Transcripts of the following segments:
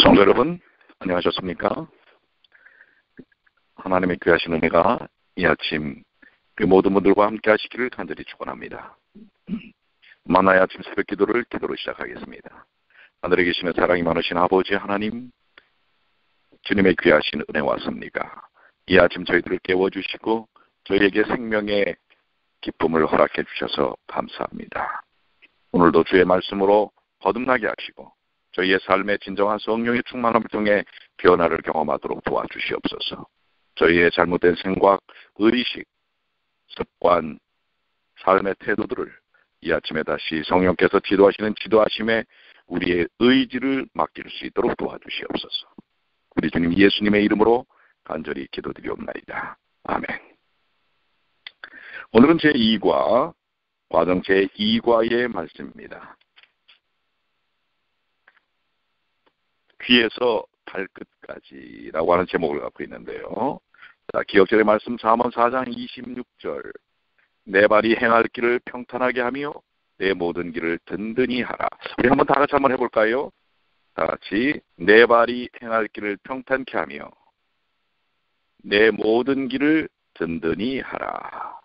성도 여러분, 안녕하셨습니까? 하나님의 귀하신 은혜가 이 아침 그 모든 분들과 함께 하시기를 간절히 축원합니다. 만나의 아침 새벽 기도를 기도로 시작하겠습니다. 하늘에 계시는 사랑이 많으신 아버지 하나님, 주님의 귀하신 은혜와 섭리가 이 아침 저희들을 깨워주시고 저희에게 생명의 기쁨을 허락해 주셔서 감사합니다. 오늘도 주의 말씀으로 거듭나게 하시고 저희의 삶의 진정한 성령의 충만함을 통해 변화를 경험하도록 도와주시옵소서. 저희의 잘못된 생각, 의식, 습관, 삶의 태도들을 이 아침에 다시 성령께서 지도하시는 지도하심에 우리의 의지를 맡길 수 있도록 도와주시옵소서. 우리 주님 예수님의 이름으로 간절히 기도드리옵나이다. 아멘. 오늘은 제2과 과정 제2과의 말씀입니다. 귀에서 발끝까지라고 하는 제목을 갖고 있는데요. 자, 기억절의 말씀 잠언 4장 26절. 내 발이 행할 길을 평탄하게 하며 내 모든 길을 든든히 하라. 우리 한번 다 같이 한번 해볼까요? 다 같이 내 발이 행할 길을 평탄케 하며 내 모든 길을 든든히 하라.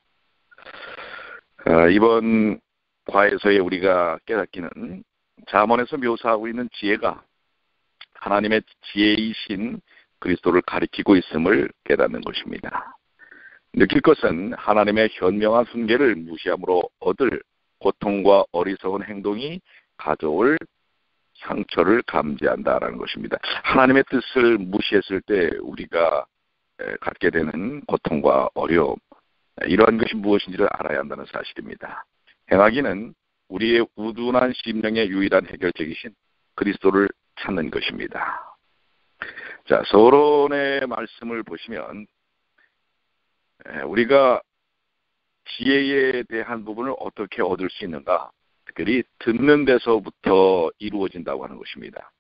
이번 과에서의 우리가 깨닫기는 잠언에서 묘사하고 있는 지혜가 하나님의 지혜이신 그리스도를 가리키고 있음을 깨닫는 것입니다. 느낄 것은 하나님의 현명한 훈계를 무시함으로 얻을 고통과 어리석은 행동이 가져올 상처를 감지한다라는 것입니다. 하나님의 뜻을 무시했을 때 우리가 갖게 되는 고통과 어려움, 이러한 것이 무엇인지를 알아야 한다는 사실입니다. 행하기는 우리의 우둔한 심령의 유일한 해결책이신 그리스도를 찾는 것입니다. 자, 서론의 말씀을 보시면 우리가 지혜에 대한 부분을 어떻게 얻을 수 있는가? 특별히 듣는 데서부터 이루어진다고 하는 것입니다.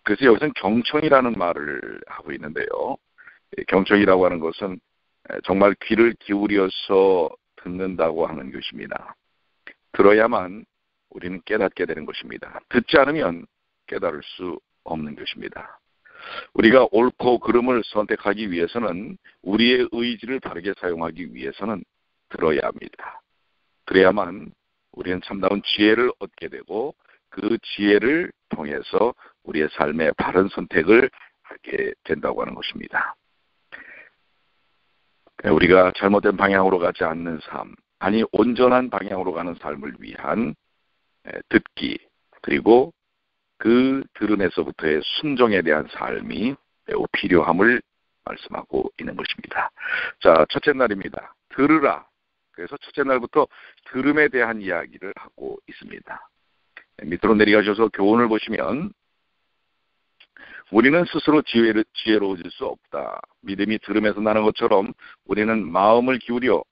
그래서 여기서는 경청이라는 말을 하고 있는데요. 경청이라고 하는 것은 정말 귀를 기울여서 듣는다고 하는 것입니다. 들어야만 우리는 깨닫게 되는 것입니다. 듣지 않으면 깨달을 수 없는 것입니다. 우리가 옳고 그름을 선택하기 위해서는 우리의 의지를 바르게 사용하기 위해서는 들어야 합니다. 그래야만 우리는 참다운 지혜를 얻게 되고 그 지혜를 통해서 우리의 삶의 바른 선택을 하게 된다고 하는 것입니다. 우리가 잘못된 방향으로 가지 않는 삶, 아니 온전한 방향으로 가는 삶을 위한 듣기, 그리고 그 들음에서부터의 순종에 대한 삶이 매우 필요함을 말씀하고 있는 것입니다. 자, 첫째 날입니다. 들으라. 그래서 첫째 날부터 들음에 대한 이야기를 하고 있습니다. 밑으로 내려가셔서 교훈을 보시면 우리는 스스로 지혜로워질 수 없다. 믿음이 들음에서 나는 것처럼 우리는 마음을 기울여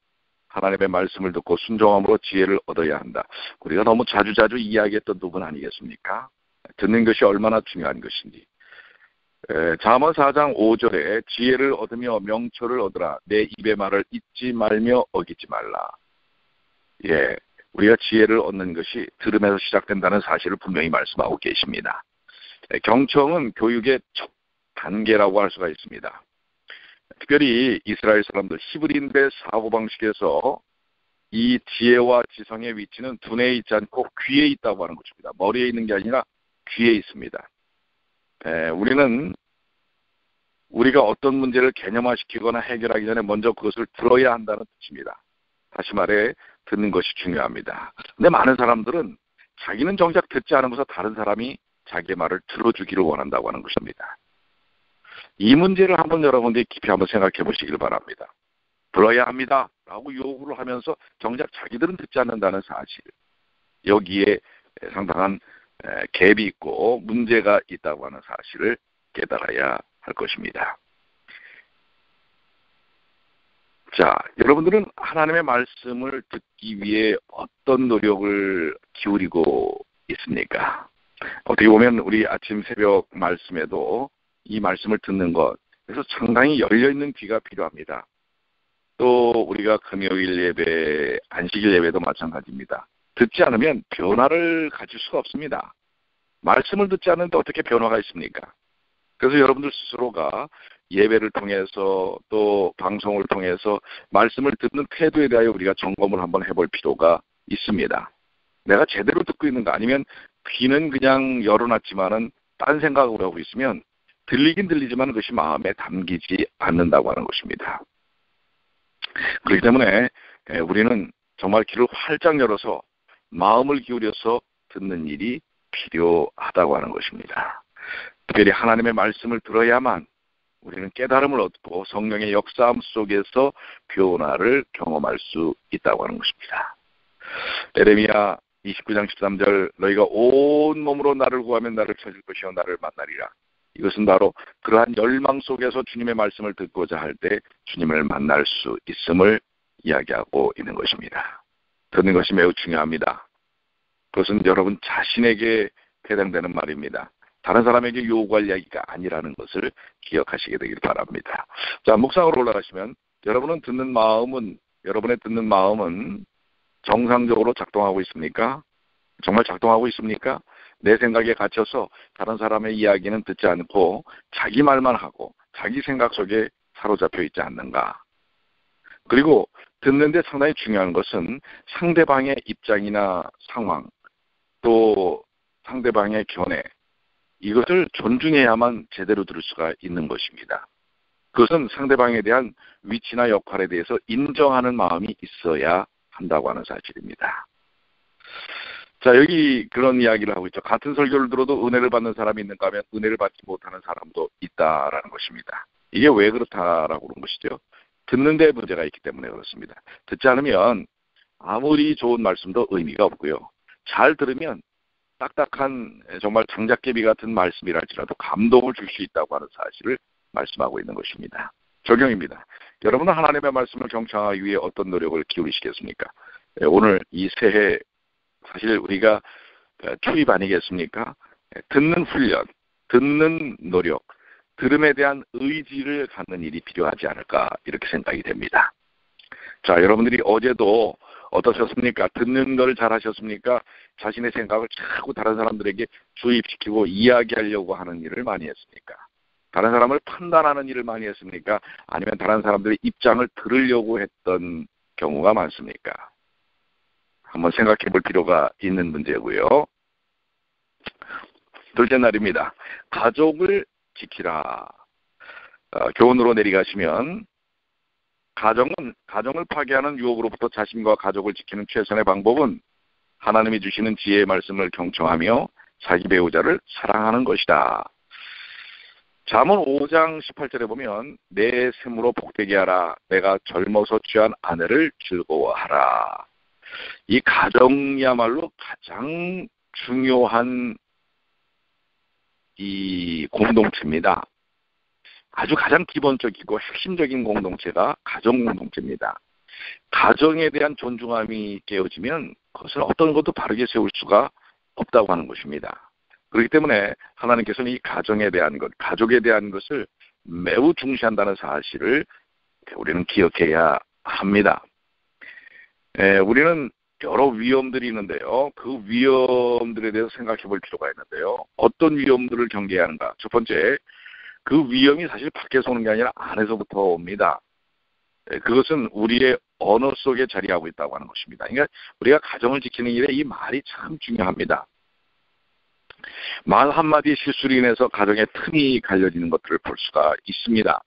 하나님의 말씀을 듣고 순종함으로 지혜를 얻어야 한다. 우리가 너무 자주자주 이야기했던 부분 아니겠습니까? 듣는 것이 얼마나 중요한 것인지. 잠언 4장 5절에 지혜를 얻으며 명철을 얻으라. 내 입의 말을 잊지 말며 어기지 말라. 예, 우리가 지혜를 얻는 것이 들음에서 시작된다는 사실을 분명히 말씀하고 계십니다. 경청은 교육의 첫 단계라고 할 수가 있습니다. 특별히 이스라엘 사람들 히브리인의 사고방식에서 이 지혜와 지성의 위치는 두뇌에 있지 않고 귀에 있다고 하는 것입니다. 머리에 있는 게 아니라 귀에 있습니다. 우리는 우리가 어떤 문제를 개념화시키거나 해결하기 전에 먼저 그것을 들어야 한다는 뜻입니다. 다시 말해 듣는 것이 중요합니다. 근데 많은 사람들은 자기는 정작 듣지 않으면서 다른 사람이 자기의 말을 들어주기를 원한다고 하는 것입니다. 이 문제를 한번 여러분들이 깊이 한번 생각해 보시길 바랍니다. 들어야 합니다 라고 요구를 하면서 정작 자기들은 듣지 않는다는 사실, 여기에 상당한 갭이 있고 문제가 있다고 하는 사실을 깨달아야 할 것입니다. 자, 여러분들은 하나님의 말씀을 듣기 위해 어떤 노력을 기울이고 있습니까? 어떻게 보면 우리 아침 새벽 말씀에도 이 말씀을 듣는 것, 그래서 상당히 열려있는 귀가 필요합니다. 또 우리가 금요일 예배, 안식일 예배도 마찬가지입니다. 듣지 않으면 변화를 가질 수가 없습니다. 말씀을 듣지 않는데 어떻게 변화가 있습니까? 그래서 여러분들 스스로가 예배를 통해서 또 방송을 통해서 말씀을 듣는 태도에 대하여 우리가 점검을 한번 해볼 필요가 있습니다. 내가 제대로 듣고 있는가, 아니면 귀는 그냥 열어놨지만은 딴 생각으로 하고 있으면 들리긴 들리지만 그것이 마음에 담기지 않는다고 하는 것입니다. 그렇기 때문에 우리는 정말 귀를 활짝 열어서 마음을 기울여서 듣는 일이 필요하다고 하는 것입니다. 특별히 하나님의 말씀을 들어야만 우리는 깨달음을 얻고 성령의 역사함 속에서 변화를 경험할 수 있다고 하는 것입니다. 에레미야 29장 13절, 너희가 온 몸으로 나를 구하면 나를 찾을 것이요 나를 만나리라. 이것은 바로 그러한 열망 속에서 주님의 말씀을 듣고자 할 때 주님을 만날 수 있음을 이야기하고 있는 것입니다. 듣는 것이 매우 중요합니다. 그것은 여러분 자신에게 해당되는 말입니다. 다른 사람에게 요구할 이야기가 아니라는 것을 기억하시게 되길 바랍니다. 자, 묵상으로 올라가시면 여러분의 듣는 마음은 정상적으로 작동하고 있습니까? 정말 작동하고 있습니까? 내 생각에 갇혀서 다른 사람의 이야기는 듣지 않고 자기 말만 하고 자기 생각 속에 사로잡혀 있지 않는가? 그리고 듣는데 상당히 중요한 것은 상대방의 입장이나 상황, 또 상대방의 견해, 이것을 존중해야만 제대로 들을 수가 있는 것입니다. 그것은 상대방에 대한 위치나 역할에 대해서 인정하는 마음이 있어야 한다고 하는 사실입니다. 자, 여기 그런 이야기를 하고 있죠. 같은 설교를 들어도 은혜를 받는 사람이 있는가 하면 은혜를 받지 못하는 사람도 있다라는 것입니다. 이게 왜 그렇다라고 그런 것이죠. 듣는 데 문제가 있기 때문에 그렇습니다. 듣지 않으면 아무리 좋은 말씀도 의미가 없고요. 잘 들으면 딱딱한 정말 장작개비 같은 말씀이랄지라도 감동을 줄 수 있다고 하는 사실을 말씀하고 있는 것입니다. 적용입니다. 여러분은 하나님의 말씀을 경청하기 위해 어떤 노력을 기울이시겠습니까? 오늘 이 새해 사실 우리가 초입 아니겠습니까? 듣는 훈련, 듣는 노력, 들음에 대한 의지를 갖는 일이 필요하지 않을까 이렇게 생각이 됩니다. 자, 여러분들이 어제도 어떠셨습니까? 듣는 걸 잘하셨습니까? 자신의 생각을 자꾸 다른 사람들에게 주입시키고 이야기하려고 하는 일을 많이 했습니까? 다른 사람을 판단하는 일을 많이 했습니까? 아니면 다른 사람들의 입장을 들으려고 했던 경우가 많습니까? 한번 생각해 볼 필요가 있는 문제고요. 둘째 날입니다. 가족을 지키라. 교훈으로 내려가시면 가정을 파괴하는 유혹으로부터 자신과 가족을 지키는 최선의 방법은 하나님이 주시는 지혜의 말씀을 경청하며 자기 배우자를 사랑하는 것이다. 잠언 5장 18절에 보면 내 샘으로 복되게 하라. 내가 젊어서 취한 아내를 즐거워하라. 이 가정이야말로 가장 중요한 이 공동체입니다. 아주 가장 기본적이고 핵심적인 공동체가 가정 공동체입니다. 가정에 대한 존중함이 깨어지면 그것을 어떤 것도 바르게 세울 수가 없다고 하는 것입니다. 그렇기 때문에 하나님께서는 이 가정에 대한 것, 가족에 대한 것을 매우 중시한다는 사실을 우리는 기억해야 합니다. 우리는 여러 위험들이 있는데요. 그 위험들에 대해서 생각해 볼 필요가 있는데요. 어떤 위험들을 경계해야 하는가? 첫 번째, 그 위험이 사실 밖에서 오는 게 아니라 안에서부터 옵니다. 그것은 우리의 언어 속에 자리하고 있다고 하는 것입니다. 그러니까 우리가 가정을 지키는 일에 이 말이 참 중요합니다. 말 한마디 실수로 인해서 가정의 틈이 갈려지는 것들을 볼 수가 있습니다.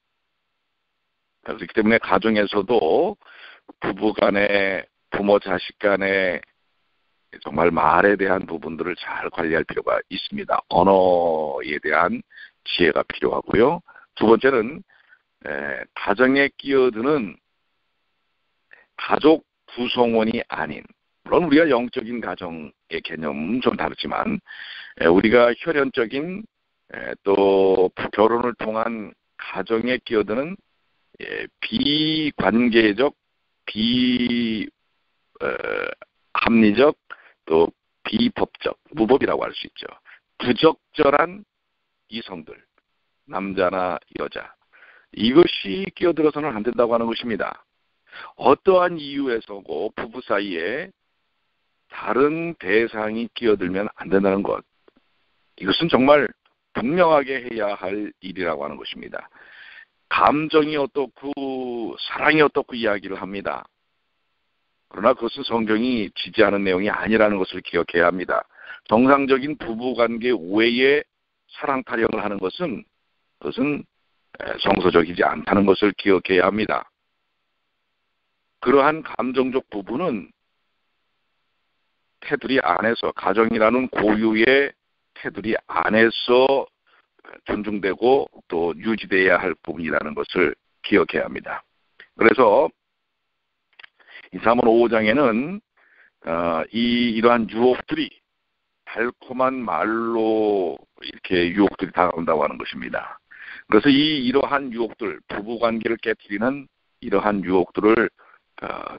그렇기 때문에 가정에서도 부부 간에, 부모 자식 간에 정말 말에 대한 부분들을 잘 관리할 필요가 있습니다. 언어에 대한 지혜가 필요하고요. 두 번째는 가정에 끼어드는 가족 구성원이 아닌, 물론 우리가 영적인 가정의 개념은 좀 다르지만 우리가 혈연적인 또 결혼을 통한 가정에 끼어드는 비관계적, 합리적, 또 비법적, 무법이라고 할 수 있죠. 부적절한 이성들, 남자나 여자, 이것이 끼어들어서는 안 된다고 하는 것입니다. 어떠한 이유에서고 부부 사이에 다른 대상이 끼어들면 안 된다는 것. 이것은 정말 분명하게 해야 할 일이라고 하는 것입니다. 감정이 어떻고 사랑이 어떻고 이야기를 합니다. 그러나 그것은 성경이 지지하는 내용이 아니라는 것을 기억해야 합니다. 정상적인 부부관계 외에 사랑 타령을 하는 것은 그것은 성서적이지 않다는 것을 기억해야 합니다. 그러한 감정적 부분은 테두리 안에서, 가정이라는 고유의 테두리 안에서 존중되고 또 유지되어야 할 부분이라는 것을 기억해야 합니다. 그래서 이 사문 5장에는 이러한 유혹들이 달콤한 말로 이렇게 유혹들이 다가온다고 하는 것입니다. 그래서 이러한 유혹들, 부부관계를 깨뜨리는 이러한 유혹들을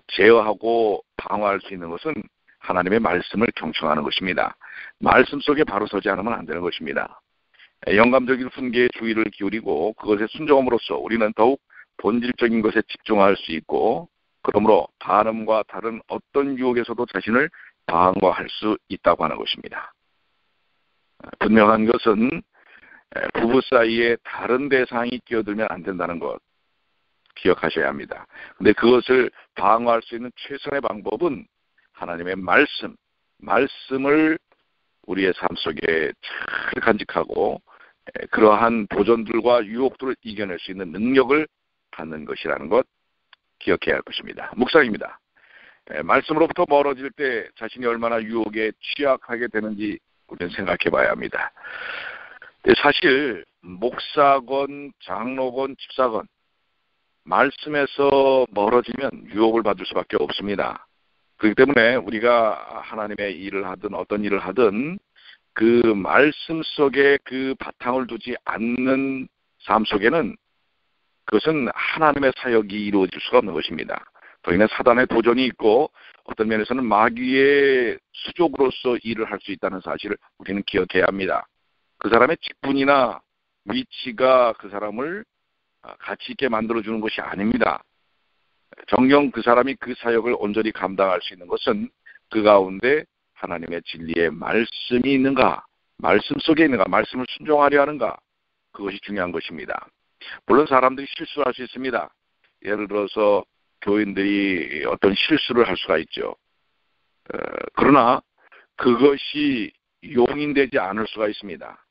제어하고 방어할 수 있는 것은 하나님의 말씀을 경청하는 것입니다. 말씀 속에 바로 서지 않으면 안 되는 것입니다. 영감적인 훈계에 주의를 기울이고 그것에 순종함으로써 우리는 더욱 본질적인 것에 집중할 수 있고, 그러므로 반음과 다른 어떤 유혹에서도 자신을 방어할 수 있다고 하는 것입니다. 분명한 것은 부부 사이에 다른 대상이 끼어들면 안 된다는 것 기억하셔야 합니다. 근데 그것을 방어할 수 있는 최선의 방법은 하나님의 말씀을 우리의 삶 속에 잘 간직하고 그러한 도전들과 유혹들을 이겨낼 수 있는 능력을 갖는 것이라는 것 기억해야 할 것입니다. 묵상입니다. 말씀으로부터 멀어질 때 자신이 얼마나 유혹에 취약하게 되는지 우리는 생각해 봐야 합니다. 사실 목사건 장로건 집사건 말씀에서 멀어지면 유혹을 받을 수밖에 없습니다. 그렇기 때문에 우리가 하나님의 일을 하든 어떤 일을 하든 그 말씀 속에 그 바탕을 두지 않는 삶 속에는 그것은 하나님의 사역이 이루어질 수가 없는 것입니다. 더이나 사단의 도전이 있고 어떤 면에서는 마귀의 수족으로서 일을 할 수 있다는 사실을 우리는 기억해야 합니다. 그 사람의 직분이나 위치가 그 사람을 가치 있게 만들어주는 것이 아닙니다. 정녕 그 사람이 그 사역을 온전히 감당할 수 있는 것은 그 가운데 하나님의 진리의 말씀이 있는가, 말씀 속에 있는가, 말씀을 순종하려 하는가, 그것이 중요한 것입니다. 물론 사람들이 실수할 수 있습니다. 예를 들어서 교인들이 어떤 실수를 할 수가 있죠. 그러나 그것이 용인되지 않을 수가 있습니다.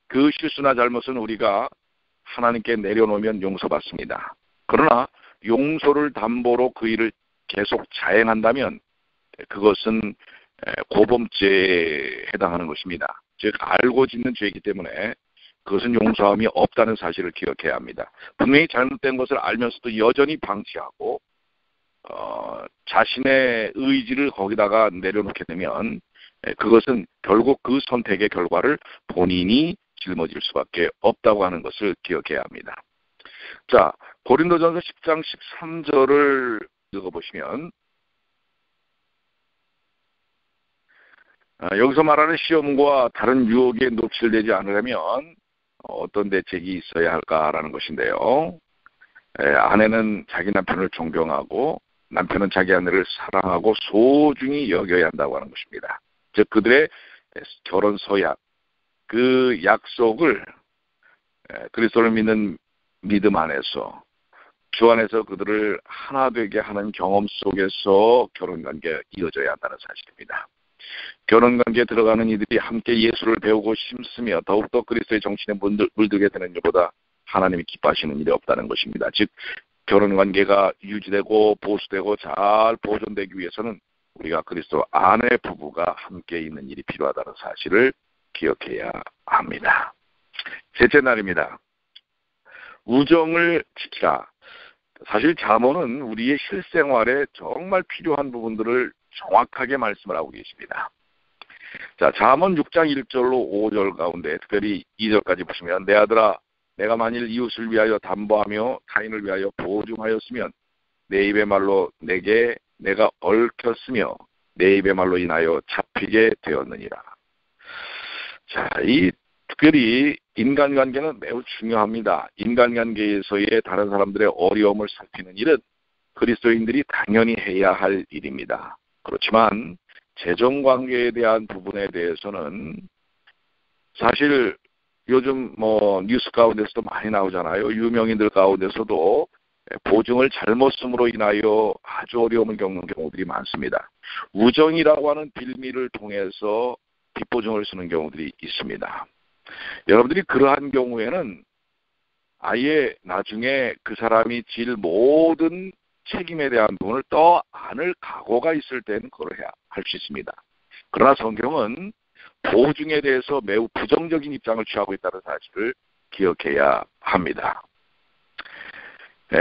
그 실수나 잘못은 우리가 하나님께 내려놓으면 용서받습니다. 그러나 용서를 담보로 그 일을 계속 자행한다면 그것은 고범죄에 해당하는 것입니다. 즉 알고 짓는 죄이기 때문에 그것은 용서함이 없다는 사실을 기억해야 합니다. 분명히 잘못된 것을 알면서도 여전히 방치하고 자신의 의지를 거기다가 내려놓게 되면 그것은 결국 그 선택의 결과를 본인이 짊어질 수밖에 없다고 하는 것을 기억해야 합니다. 자, 고린도전서 10장 13절을 읽어보시면 여기서 말하는 시험과 다른 유혹에 노출되지 않으려면 어떤 대책이 있어야 할까라는 것인데요. 아내는 자기 남편을 존경하고 남편은 자기 아내를 사랑하고 소중히 여겨야 한다고 하는 것입니다. 즉 그들의 결혼 서약, 그 약속을 그리스도를 믿는 믿음 안에서 주 안에서 그들을 하나 되게 하는 경험 속에서 결혼관계가 이어져야 한다는 사실입니다. 결혼관계에 들어가는 이들이 함께 예수를 배우고 심쓰며 더욱더 그리스도의 정신에 물들게 되는 일보다 하나님이 기뻐하시는 일이 없다는 것입니다. 즉 결혼관계가 유지되고 보수되고 잘 보존되기 위해서는 우리가 그리스도 안의 부부가 함께 있는 일이 필요하다는 사실을 기억해야 합니다. 셋째 날입니다. 우정을 지키라. 사실 잠언은 우리의 실생활에 정말 필요한 부분들을 정확하게 말씀을 하고 계십니다. 자, 잠언 6장 1절로 5절 가운데 특별히 2절까지 보시면 내 아들아 내가 만일 이웃을 위하여 담보하며 타인을 위하여 보증하였으면 내 입의 말로 내게 내가 얽혔으며 내 입의 말로 인하여 잡히게 되었느니라. 자, 이 특별히 인간관계는 매우 중요합니다. 인간관계에서의 다른 사람들의 어려움을 살피는 일은 그리스도인들이 당연히 해야 할 일입니다. 그렇지만 재정관계에 대한 부분에 대해서는 사실 요즘 뭐 뉴스 가운데서도 많이 나오잖아요. 유명인들 가운데서도 보증을 잘못 쓰므로 인하여 아주 어려움을 겪는 경우들이 많습니다. 우정이라고 하는 빌미를 통해서 뒷보증을 쓰는 경우들이 있습니다. 여러분들이 그러한 경우에는 아예 나중에 그 사람이 질 모든 책임에 대한 부분을 떠안을 각오가 있을 때는 그걸 할 수 있습니다. 그러나 성경은 보증에 대해서 매우 부정적인 입장을 취하고 있다는 사실을 기억해야 합니다.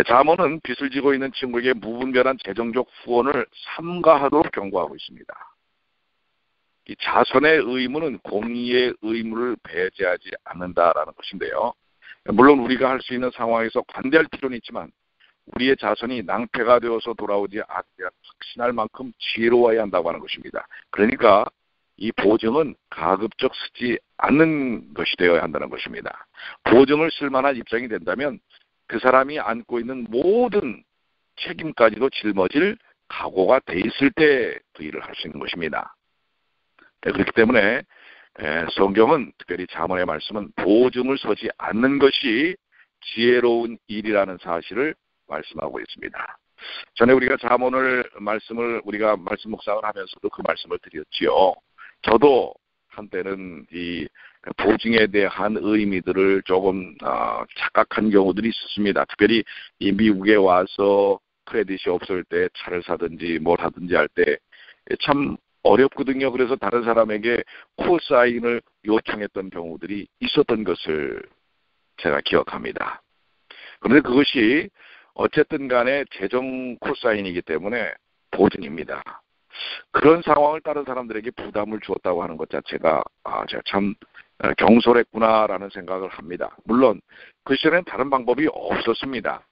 잠언은 빚을 지고 있는 친구에게 무분별한 재정적 후원을 삼가하도록 경고하고 있습니다. 이 자선의 의무는 공의의 의무를 배제하지 않는다라는 것인데요. 물론 우리가 할 수 있는 상황에서 관대할 필요는 있지만 우리의 자선이 낭패가 되어서 돌아오지 않게 확신할 만큼 지혜로워야 한다고 하는 것입니다. 그러니까 이 보증은 가급적 쓰지 않는 것이 되어야 한다는 것입니다. 보증을 쓸 만한 입장이 된다면 그 사람이 안고 있는 모든 책임까지도 짊어질 각오가 돼 있을 때 그 일을 할 수 있는 것입니다. 그렇기 때문에 성경은 특별히 잠언의 말씀은 보증을 서지 않는 것이 지혜로운 일이라는 사실을 말씀하고 있습니다. 전에 우리가 잠언을 우리가 말씀 묵상을 하면서도 그 말씀을 드렸지요. 저도 한때는 이 보증에 대한 의미들을 조금 착각한 경우들이 있었습니다. 특별히 이 미국에 와서 크레딧이 없을 때 차를 사든지 뭘 하든지 할 때 참 어렵거든요. 그래서 다른 사람에게 코사인을 요청했던 경우들이 있었던 것을 제가 기억합니다. 그런데 그것이 어쨌든 간에 재정 코사인이기 때문에 보증입니다. 그런 상황을 다른 사람들에게 부담을 주었다고 하는 것 자체가 제가 참 경솔했구나라는 생각을 합니다. 물론 그 시절에는 다른 방법이 없었습니다.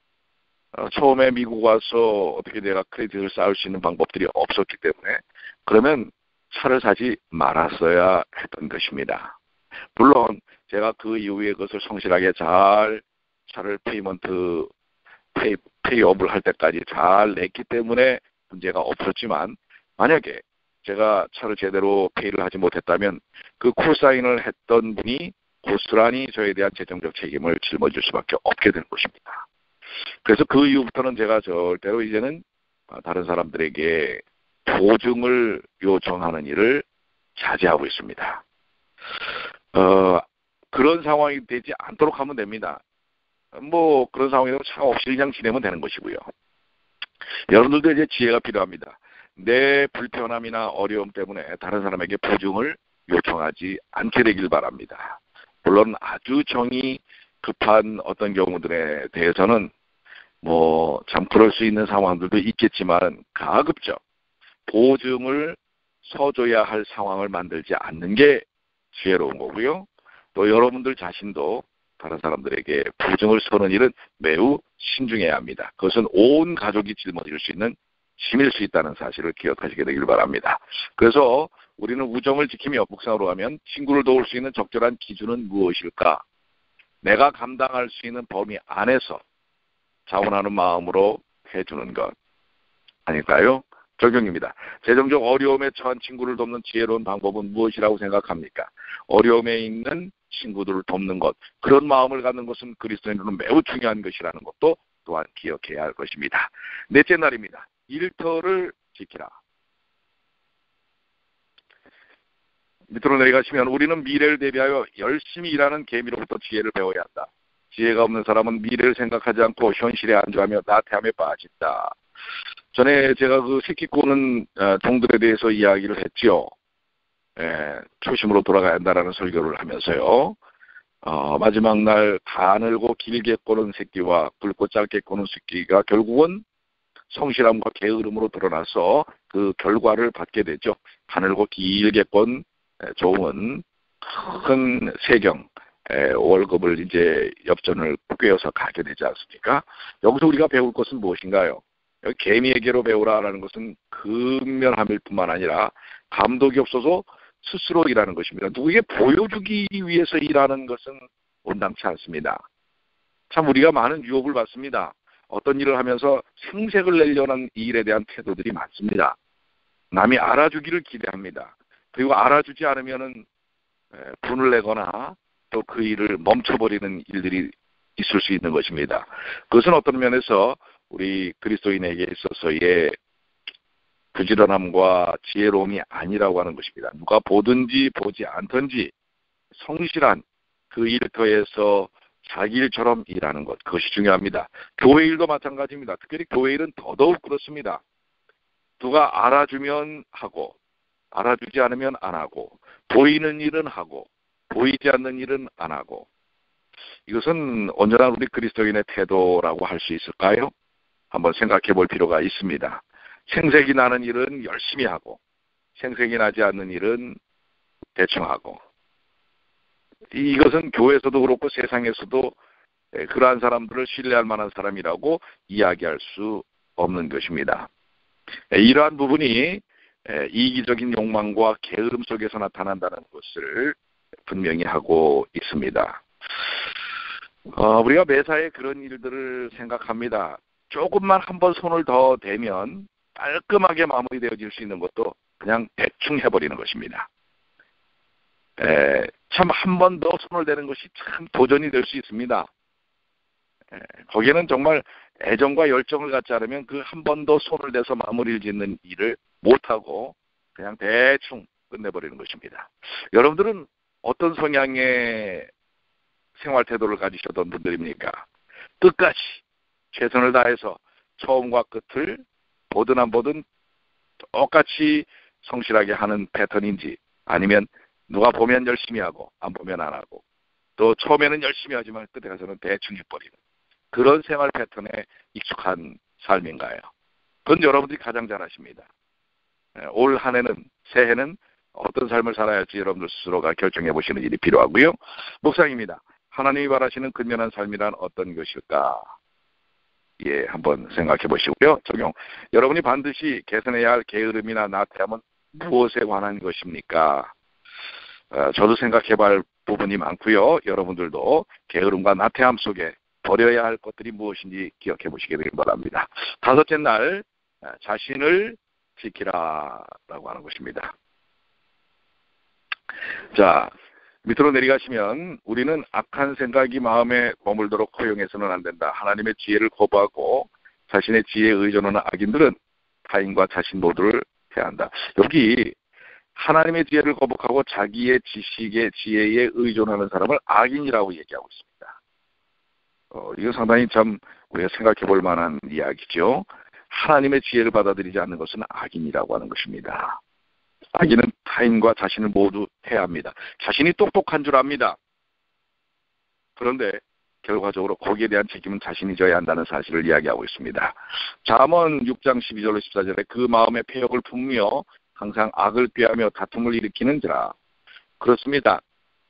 처음에 미국 와서 어떻게 내가 크레딧을 쌓을 수 있는 방법들이 없었기 때문에 그러면 차를 사지 말았어야 했던 것입니다. 물론 제가 그 이후에 그것을 성실하게 잘 차를 페이업을 할 때까지 잘 냈기 때문에 문제가 없었지만 만약에 제가 차를 제대로 페이를 하지 못했다면 그 콜사인을 했던 분이 고스란히 저에 대한 재정적 책임을 짊어질 수밖에 없게 될 것입니다. 그래서 그 이후부터는 제가 절대로 이제는 다른 사람들에게 보증을 요청하는 일을 자제하고 있습니다. 그런 상황이 되지 않도록 하면 됩니다. 뭐 그런 상황이 되면 차 없이 그냥 지내면 되는 것이고요. 여러분들도 이제 지혜가 필요합니다. 내 불편함이나 어려움 때문에 다른 사람에게 보증을 요청하지 않게 되길 바랍니다. 물론 아주 정이 급한 어떤 경우들에 대해서는 뭐 참 그럴 수 있는 상황들도 있겠지만 가급적 보증을 서줘야 할 상황을 만들지 않는 게 지혜로운 거고요. 또 여러분들 자신도 다른 사람들에게 보증을 서는 일은 매우 신중해야 합니다. 그것은 온 가족이 짊어질 수 있는 짐일 수 있다는 사실을 기억하시게 되길 바랍니다. 그래서 우리는 우정을 지키며 묵상으로 가면 친구를 도울 수 있는 적절한 기준은 무엇일까? 내가 감당할 수 있는 범위 안에서 자원하는 마음으로 해주는 것 아닐까요? 적용입니다. 재정적 어려움에 처한 친구를 돕는 지혜로운 방법은 무엇이라고 생각합니까? 어려움에 있는 친구들을 돕는 것, 그런 마음을 갖는 것은 그리스도인으로는 매우 중요한 것이라는 것도 또한 기억해야 할 것입니다. 넷째 날입니다. 일터를 지키라. 밑으로 내려가시면 우리는 미래를 대비하여 열심히 일하는 개미로부터 지혜를 배워야 한다. 지혜가 없는 사람은 미래를 생각하지 않고 현실에 안주하며 나태함에 빠진다. 전에 제가 그 새끼 꼬는 종들에 대해서 이야기를 했죠. 초심으로 돌아가야 한다라는 설교를 하면서요. 마지막 날 가늘고 길게 꼬는 새끼와 굵고 짧게 꼬는 새끼가 결국은 성실함과 게으름으로 드러나서 그 결과를 받게 되죠. 가늘고 길게 꼰 종은 큰 세경 월급을 이제 엽전을 꿰어서 가게 되지 않습니까? 여기서 우리가 배울 것은 무엇인가요? 여기 개미에게로 배우라라는 것은 근면함일 뿐만 아니라 감독이 없어서 스스로 일하는 것입니다. 누구에게 보여주기 위해서 일하는 것은 온당치 않습니다. 참 우리가 많은 유혹을 받습니다. 어떤 일을 하면서 생색을 내려는 일에 대한 태도들이 많습니다. 남이 알아주기를 기대합니다. 그리고 알아주지 않으면은 분을 내거나 또 그 일을 멈춰버리는 일들이 있을 수 있는 것입니다. 그것은 어떤 면에서 우리 그리스도인에게 있어서의 부지런함과 지혜로움이 아니라고 하는 것입니다. 누가 보든지 보지 않든지 성실한 그 일터에서 자기 일처럼 일하는 것, 그것이 중요합니다. 교회 일도 마찬가지입니다. 특별히 교회 일은 더더욱 그렇습니다. 누가 알아주면 하고 알아주지 않으면 안 하고 보이는 일은 하고 보이지 않는 일은 안 하고, 이것은 온전한 우리 그리스도인의 태도라고 할 수 있을까요? 한번 생각해 볼 필요가 있습니다. 생색이 나는 일은 열심히 하고 생색이 나지 않는 일은 대충 하고, 이것은 교회에서도 그렇고 세상에서도 그러한 사람들을 신뢰할 만한 사람이라고 이야기할 수 없는 것입니다. 이러한 부분이 이기적인 욕망과 게으름 속에서 나타난다는 것을 분명히 하고 있습니다. 우리가 매사에 그런 일들을 생각합니다. 조금만 한번 손을 더 대면 깔끔하게 마무리되어질 수 있는 것도 그냥 대충 해버리는 것입니다. 참 한 번 더 손을 대는 것이 참 도전이 될 수 있습니다. 거기에는 정말 애정과 열정을 갖지 않으면 그 한 번 더 손을 대서 마무리를 짓는 일을 못하고 그냥 대충 끝내버리는 것입니다. 여러분들은 어떤 성향의 생활 태도를 가지셨던 분들입니까? 끝까지 최선을 다해서 처음과 끝을 보든 안 보든 똑같이 성실하게 하는 패턴인지, 아니면 누가 보면 열심히 하고 안 보면 안 하고, 또 처음에는 열심히 하지만 끝에 가서는 대충 해버리는 그런 생활 패턴에 익숙한 삶인가요? 그건 여러분들이 가장 잘 아십니다. 올 한 해는, 새해는 어떤 삶을 살아야 할지 여러분들 스스로가 결정해 보시는 일이 필요하고요. 묵상입니다. 하나님이 바라시는 근면한 삶이란 어떤 것일까? 한번 생각해 보시고요. 적용. 여러분이 반드시 개선해야 할 게으름이나 나태함은 무엇에 관한 것입니까? 저도 생각해 볼 부분이 많고요. 여러분들도 게으름과 나태함 속에 버려야 할 것들이 무엇인지 기억해 보시기 바랍니다. 다섯째 날, 자신을 지키라라고 하는 것입니다. 자, 밑으로 내려가시면 우리는 악한 생각이 마음에 머물도록 허용해서는 안 된다. 하나님의 지혜를 거부하고 자신의 지혜에 의존하는 악인들은 타인과 자신 모두를 해한다. 여기 하나님의 지혜를 거부하고 자기의 지식의 지혜에 의존하는 사람을 악인이라고 얘기하고 있습니다. 이거 상당히 참 우리가 생각해 볼 만한 이야기죠. 하나님의 지혜를 받아들이지 않는 것은 악인이라고 하는 것입니다. 악인은 타인과 자신을 모두 해합니다. 자신이 똑똑한 줄 압니다. 그런데 결과적으로 거기에 대한 책임은 자신이 져야 한다는 사실을 이야기하고 있습니다. 잠언 6장 12절로 14절에 그 마음의 패역을 품으며 항상 악을 꾀하며 다툼을 일으키는 자라. 그렇습니다.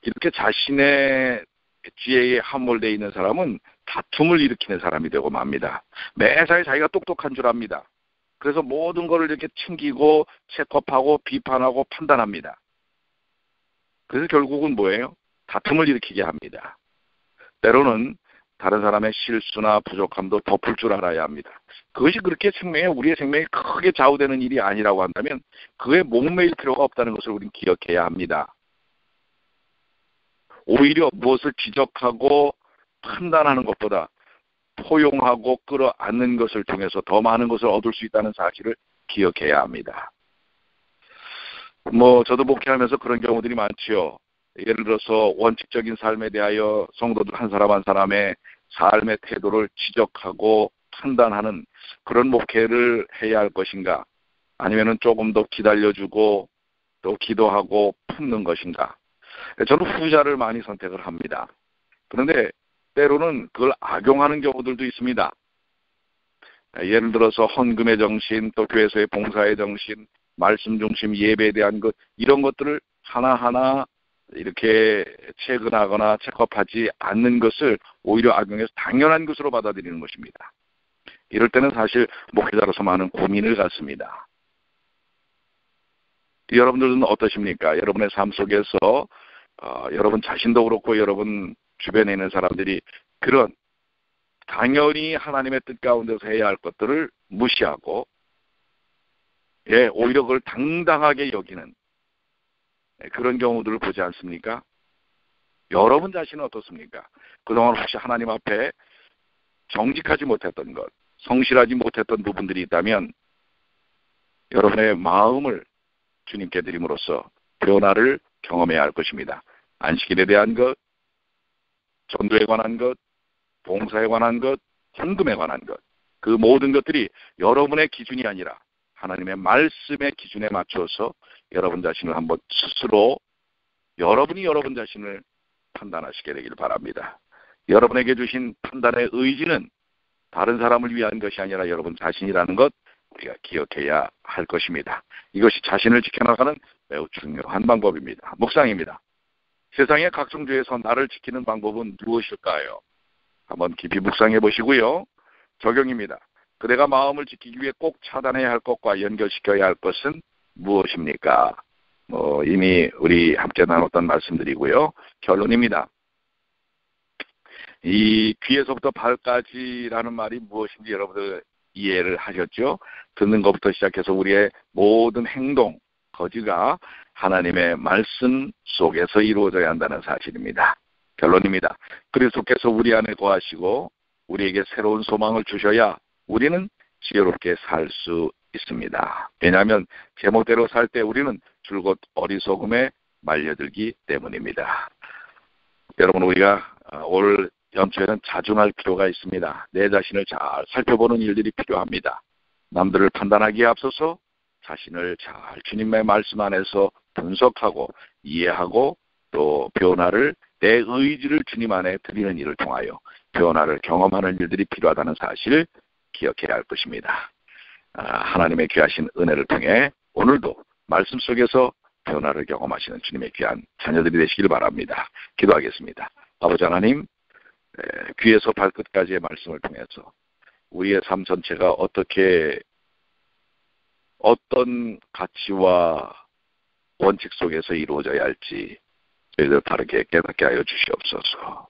이렇게 자신의 지혜에 함몰되어 있는 사람은 다툼을 일으키는 사람이 되고 맙니다. 매사에 자기가 똑똑한 줄 압니다. 그래서 모든 것을 이렇게 챙기고 체크업하고 비판하고 판단합니다. 그래서 결국은 뭐예요? 다툼을 일으키게 합니다. 때로는 다른 사람의 실수나 부족함도 덮을 줄 알아야 합니다. 그것이 그렇게 우리의 생명에 크게 좌우되는 일이 아니라고 한다면 그에 목매일 필요가 없다는 것을 우리는 기억해야 합니다. 오히려 무엇을 지적하고 판단하는 것보다 포용하고 끌어안는 것을 통해서 더 많은 것을 얻을 수 있다는 사실을 기억해야 합니다. 저도 목회하면서 그런 경우들이 많지요. 예를 들어서 원칙적인 삶에 대하여 성도들 한 사람 한 사람의 삶의 태도를 지적하고 판단하는 그런 목회를 해야 할 것인가, 아니면 조금 더 기다려주고 또 기도하고 품는 것인가. 저는 후자를 많이 선택을 합니다. 그런데 때로는 그걸 악용하는 경우들도 있습니다. 예를 들어서 헌금의 정신, 또 교회에서의 봉사의 정신, 말씀 중심 예배에 대한 것, 이런 것들을 하나하나 이렇게 체크하거나 체크업하지 않는 것을 오히려 악용해서 당연한 것으로 받아들이는 것입니다. 이럴 때는 사실 목회자로서 많은 고민을 갖습니다. 여러분들은 어떠십니까? 여러분의 삶 속에서 여러분 자신도 그렇고 여러분 주변에 있는 사람들이 그런 당연히 하나님의 뜻 가운데서 해야 할 것들을 무시하고 오히려 그걸 당당하게 여기는 그런 경우들을 보지 않습니까? 여러분 자신은 어떻습니까? 그동안 혹시 하나님 앞에 정직하지 못했던 것, 성실하지 못했던 부분들이 있다면 여러분의 마음을 주님께 드림으로써 변화를 경험해야 할 것입니다. 안식일에 대한 것, 전도에 관한 것, 봉사에 관한 것, 헌금에 관한 것, 그 모든 것들이 여러분의 기준이 아니라 하나님의 말씀의 기준에 맞춰서 여러분 자신을 한번 스스로 여러분이 여러분 자신을 판단하시게 되길 바랍니다. 여러분에게 주신 판단의 의지는 다른 사람을 위한 것이 아니라 여러분 자신이라는 것 우리가 기억해야 할 것입니다. 이것이 자신을 지켜나가는 매우 중요한 방법입니다. 묵상입니다. 세상의 각종 죄에서 나를 지키는 방법은 무엇일까요? 한번 깊이 묵상해 보시고요. 적용입니다. 그대가 마음을 지키기 위해 꼭 차단해야 할 것과 연결시켜야 할 것은 무엇입니까? 이미 우리 함께 나눴던 말씀들이고요. 결론입니다. 이 귀에서부터 발까지라는 말이 무엇인지 여러분들 이해를 하셨죠? 듣는 것부터 시작해서 우리의 모든 행동, 거지가 하나님의 말씀 속에서 이루어져야 한다는 사실입니다. 결론입니다. 그리스도께서 우리 안에 거하시고 우리에게 새로운 소망을 주셔야 우리는 지혜롭게 살 수 있습니다. 왜냐하면 제멋대로 살 때 우리는 줄곧 어리석음에 말려들기 때문입니다. 여러분, 우리가 올 연초에는 자중할 필요가 있습니다. 내 자신을 잘 살펴보는 일들이 필요합니다. 남들을 판단하기에 앞서서 자신을 잘 주님의 말씀 안에서 분석하고 이해하고 또 변화를 내 의지를 주님 안에 드리는 일을 통하여 변화를 경험하는 일들이 필요하다는 사실을 기억해야 할 것입니다. 하나님의 귀하신 은혜를 통해 오늘도 말씀 속에서 변화를 경험하시는 주님의 귀한 자녀들이 되시길 바랍니다. 기도하겠습니다. 아버지 하나님, 귀에서 발끝까지의 말씀을 통해서 우리의 삶 전체가 어떤 가치와 원칙 속에서 이루어져야 할지 저희들 바르게 깨닫게 하여 주시옵소서.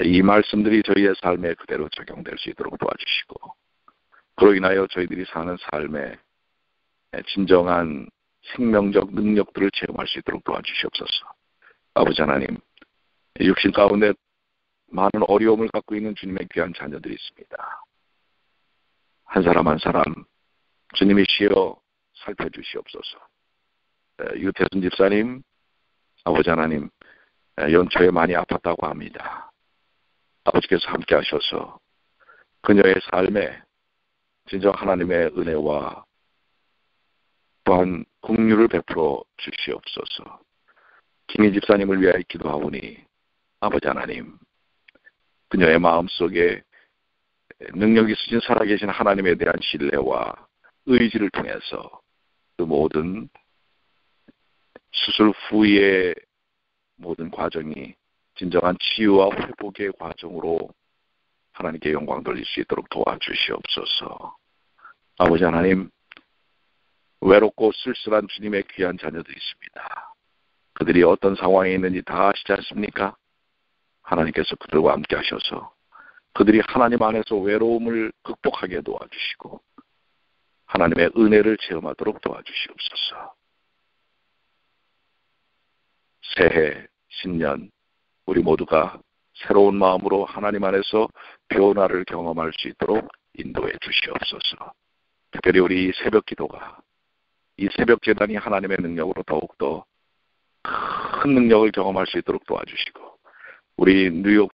이 말씀들이 저희의 삶에 그대로 적용될 수 있도록 도와주시고, 그로 인하여 저희들이 사는 삶에 진정한 생명적 능력들을 체험할 수 있도록 도와주시옵소서. 아버지 하나님, 육신 가운데 많은 어려움을 갖고 있는 주님의 귀한 자녀들이 있습니다. 한 사람 한 사람 주님이 시어 살펴주시옵소서. 유태순 집사님, 아버지 하나님, 연초에 많이 아팠다고 합니다. 아버지께서 함께 하셔서 그녀의 삶에 진정 하나님의 은혜와 또한 긍휼을 베풀어 주시옵소서. 김희 집사님을 위하여 기도하오니 아버지 하나님, 그녀의 마음속에 능력 있으신 살아계신 하나님에 대한 신뢰와 의지를 통해서 그 모든 수술 후의 모든 과정이 진정한 치유와 회복의 과정으로 하나님께 영광 돌릴 수 있도록 도와주시옵소서. 아버지 하나님, 외롭고 쓸쓸한 주님의 귀한 자녀들이 있습니다. 그들이 어떤 상황에 있는지 다 아시지 않습니까? 하나님께서 그들과 함께 하셔서 그들이 하나님 안에서 외로움을 극복하게 도와주시고 하나님의 은혜를 체험하도록 도와주시옵소서. 새해, 신년, 우리 모두가 새로운 마음으로 하나님 안에서 변화를 경험할 수 있도록 인도해 주시옵소서. 특별히 우리 이 새벽 기도가, 이 새벽 제단이 하나님의 능력으로 더욱더 큰 능력을 경험할 수 있도록 도와주시고, 우리 뉴욕